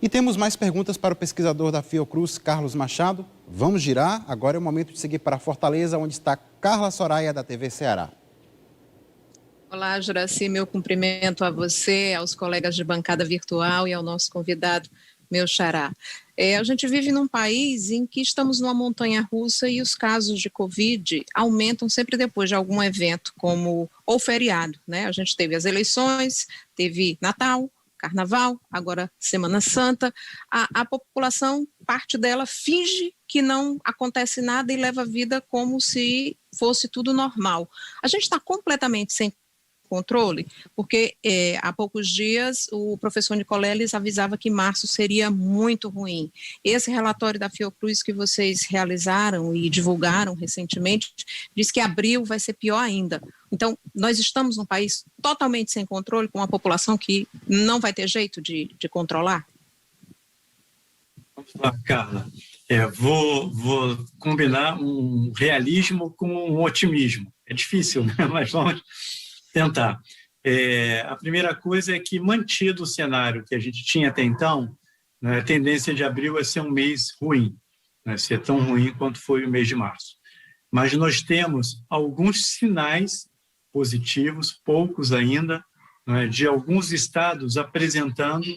E temos mais perguntas para o pesquisador da Fiocruz, Carlos Machado. Vamos girar. Agora é o momento de seguir para Fortaleza, onde está Carla Soraya, da TV Ceará. Olá, Juraci, meu cumprimento a você, aos colegas de bancada virtual e ao nosso convidado, meu xará. A gente vive num país em que estamos numa montanha-russa e os casos de Covid aumentam sempre depois de algum evento, como ou feriado, né? A gente teve as eleições, teve Natal, Carnaval, agora Semana Santa. A população, parte dela, finge que não acontece nada e leva a vida como se fosse tudo normal. A gente está completamente sem controle, porque há poucos dias o professor Nicoleles avisava que março seria muito ruim. Esse relatório da Fiocruz que vocês realizaram e divulgaram recentemente diz que abril vai ser pior ainda. Então, nós estamos num país totalmente sem controle, com uma população que não vai ter jeito de controlar? Vamos lá, Carla. Vou combinar um realismo com um otimismo. É difícil, né? Mas vamos tentar. A primeira coisa é que, mantido o cenário que a gente tinha até então, né, a tendência de abril é ser um mês ruim, né, ser tão ruim quanto foi o mês de março. Mas nós temos alguns sinais positivos, poucos ainda, né, de alguns estados apresentando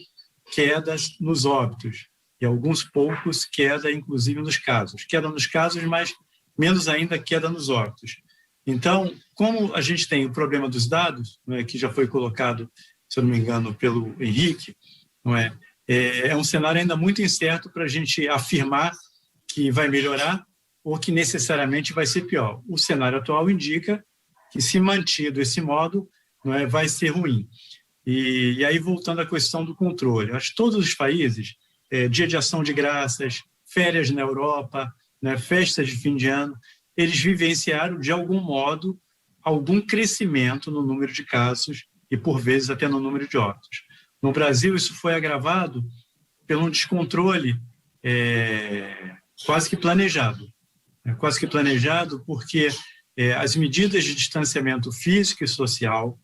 quedas nos óbitos, e alguns poucos queda, inclusive, nos casos. Queda nos casos, mas menos ainda queda nos óbitos. Então, como a gente tem o problema dos dados, não é, que já foi colocado, se eu não me engano, pelo Henrique, não é, é um cenário ainda muito incerto para a gente afirmar que vai melhorar ou que necessariamente vai ser pior. O cenário atual indica que, se mantido esse modo, não é, vai ser ruim. E aí, voltando à questão do controle, acho que todos os países, dia de ação de graças, férias na Europa, né, festas de fim de ano, eles vivenciaram, de algum modo, algum crescimento no número de casos e, por vezes, até no número de óbitos. No Brasil, isso foi agravado pelo um descontrole quase que planejado. Quase que planejado porque as medidas de distanciamento físico e social,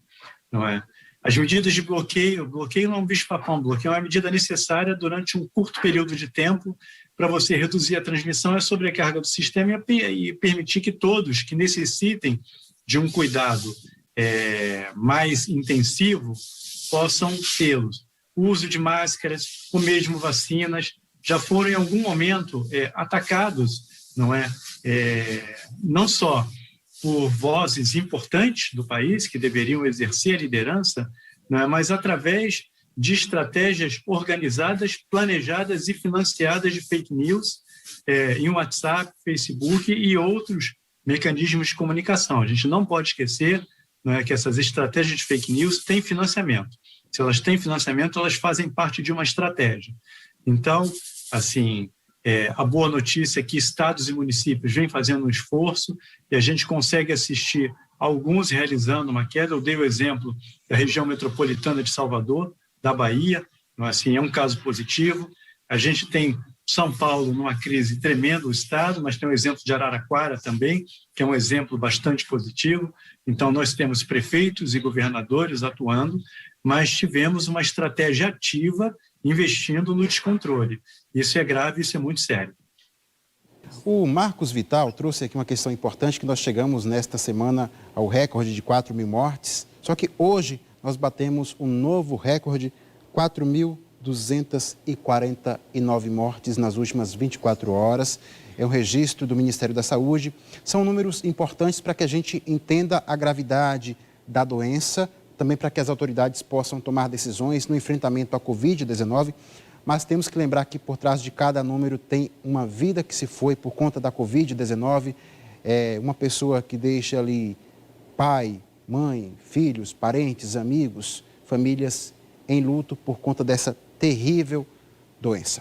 não é? As medidas de bloqueio não é um bicho-papão, bloqueio é uma medida necessária durante um curto período de tempo para você reduzir a transmissão e a sobrecarga do sistema e permitir que todos que necessitem de um cuidado mais intensivo possam tê-los. O uso de máscaras, ou mesmo vacinas, já foram em algum momento atacados, não é? Não só por vozes importantes do país, que deveriam exercer a liderança, não é? Mas através de estratégias organizadas, planejadas e financiadas de fake news em WhatsApp, Facebook e outros mecanismos de comunicação. A gente não pode esquecer, não é, que essas estratégias de fake news têm financiamento. Se elas têm financiamento, elas fazem parte de uma estratégia. Então, assim, a boa notícia é que estados e municípios vêm fazendo um esforço e a gente consegue assistir alguns realizando uma queda. Eu dei o exemplo da região metropolitana de Salvador, da Bahia, assim, é um caso positivo. A gente tem São Paulo numa crise tremenda, o estado, mas tem o exemplo de Araraquara também, que é um exemplo bastante positivo. Então, nós temos prefeitos e governadores atuando, mas tivemos uma estratégia ativa investindo no descontrole. Isso é grave, isso é muito sério. O Marcos Vital trouxe aqui uma questão importante, que nós chegamos nesta semana ao recorde de 4.000 mortes, só que hoje nós batemos um novo recorde, 4.249 mortes nas últimas 24 horas. É um registro do Ministério da Saúde. São números importantes para que a gente entenda a gravidade da doença, também para que as autoridades possam tomar decisões no enfrentamento à Covid-19. Mas temos que lembrar que por trás de cada número tem uma vida que se foi por conta da Covid-19, uma pessoa que deixa ali pai, mãe, filhos, parentes, amigos, famílias em luto por conta dessa terrível doença.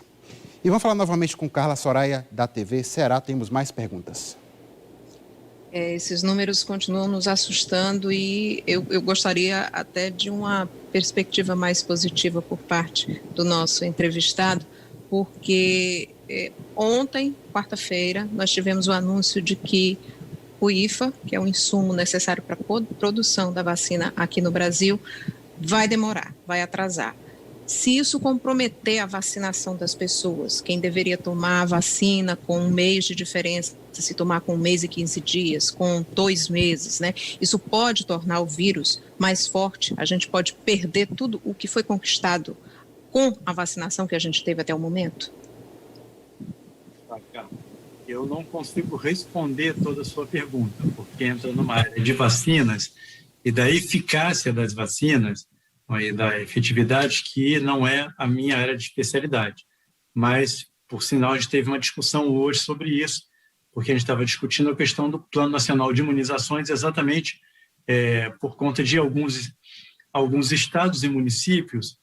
E vamos falar novamente com Carla Soraya, da TV Ceará. Temos mais perguntas. Esses números continuam nos assustando e eu gostaria até de uma perspectiva mais positiva por parte do nosso entrevistado, porque ontem, quarta-feira, nós tivemos o anúncio de que o IFA, que é o insumo necessário para a produção da vacina aqui no Brasil, vai demorar, vai atrasar. se isso comprometer a vacinação das pessoas, quem deveria tomar a vacina com 1 mês de diferença, se tomar com 1 mês e 15 dias, com 2 meses, né? Isso pode tornar o vírus mais forte, a gente pode perder tudo o que foi conquistado com a vacinação que a gente teve até o momento? Eu não consigo responder toda a sua pergunta, porque entra numa área de vacinas e da eficácia das vacinas, e da efetividade, que não é a minha área de especialidade. Mas, por sinal, a gente teve uma discussão hoje sobre isso, porque a gente estava discutindo a questão do Plano Nacional de Imunizações, exatamente por conta de alguns estados e municípios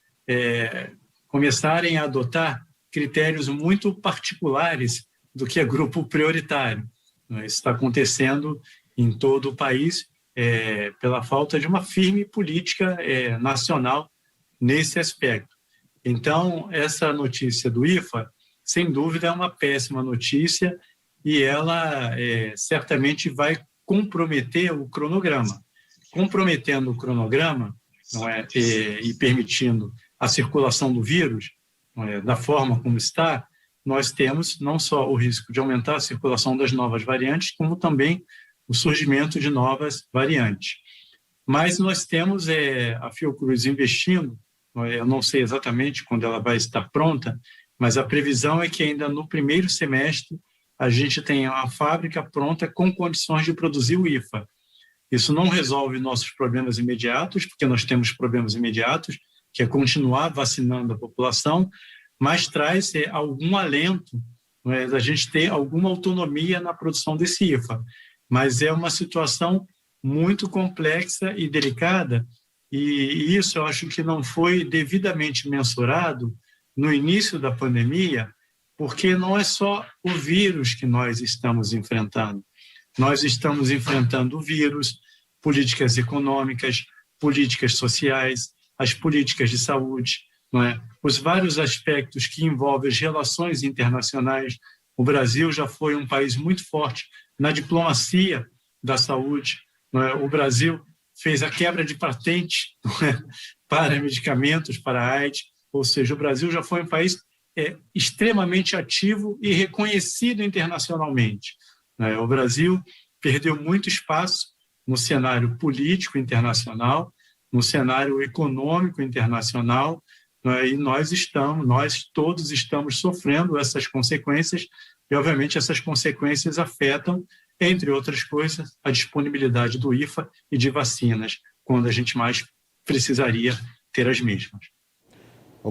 começarem a adotar critérios muito particulares do que é grupo prioritário. Isso está acontecendo em todo o país, pela falta de uma firme política nacional nesse aspecto. Então, essa notícia do IFA, sem dúvida, é uma péssima notícia e ela certamente vai comprometer o cronograma. Comprometendo o cronograma, não é, e permitindo a circulação do vírus, não é, da forma como está, nós temos não só o risco de aumentar a circulação das novas variantes, como também o surgimento de novas variantes. Mas nós temos a Fiocruz investindo, eu não sei exatamente quando ela vai estar pronta, mas a previsão é que ainda no primeiro semestre a gente tenha a fábrica pronta com condições de produzir o IFA. Isso não resolve nossos problemas imediatos, porque nós temos problemas imediatos, que é continuar vacinando a população, mas traz algum alento, da gente ter alguma autonomia na produção desse IFA. Mas é uma situação muito complexa e delicada, e isso eu acho que não foi devidamente mensurado no início da pandemia, porque não é só o vírus que nós estamos enfrentando. Nós estamos enfrentando o vírus, políticas econômicas, políticas sociais, as políticas de saúde, não é? Os vários aspectos que envolvem as relações internacionais. O Brasil já foi um país muito forte na diplomacia da saúde, não é? O Brasil fez a quebra de patente, não é? Para medicamentos, para a AIDS, ou seja, o Brasil já foi um país extremamente ativo e reconhecido internacionalmente, não é? O Brasil perdeu muito espaço no cenário político internacional, no cenário econômico internacional, e nós todos estamos sofrendo essas consequências, e obviamente essas consequências afetam, entre outras coisas, a disponibilidade do IFA e de vacinas, quando a gente mais precisaria ter as mesmas.